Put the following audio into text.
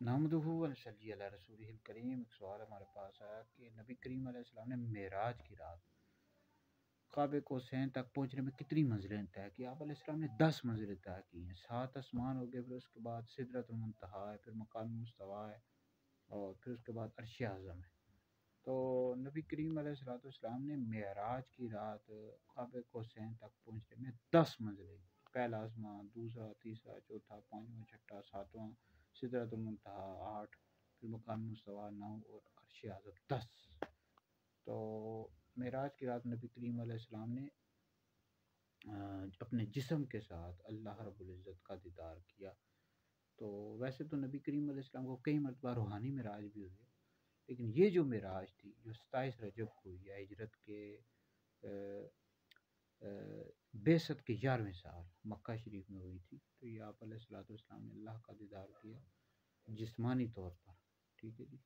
نحمدہ و نصلی علی رسولہ الکریم۔ ایک سوال ہمارے پاس آیا کہ نبی کریم علیہ السلام نے معراج کی رات قاب قوسین تک پہنچنے میں کتنی منزلیں طے کی؟ آپ علیہ السلام نے 10 منزلیں طے کی ہیں۔ 7 آسمان ہو گئے، پھر اس کے بعد سدرۃ المنتہا ہے، پھر مقام مستویٰ ہے، اور پھر اس کے بعد عرش اعظم ہے۔ تو نبی کریم علیہ السلام نے معراج کی رات قاب قوسین تک پہنچنے میں 10 منزلیں، پہلا آسمان، دوسرا، تیسرا، چوتھا، پانچواں، چھٹا، ساتواں، سدرۃ المنتہا 8، پھر مقام مستویٰ 9، اور عرش اعظم 10۔ تو معراج کی رات نبی کریم علیہ السلام نے اپنے جسم کے ساتھ اللہ رب العزت کا دیدار کیا۔ تو ویسے تو نبی کریم علیہ السلام کو کئی مرتبہ روحانی معراج بھی ہوئی، لیکن یہ جو معراج تھی جو 27 رجب کو ہوئی ہے ہجرت کے بعثت کے 11ویں سال مکہ شریف میں ہوئی تھی، تو یہ آپ علیہ السلام نے اللہ کا دیدار کیا جسمانی طور پر۔ ٹھیک ہے جی۔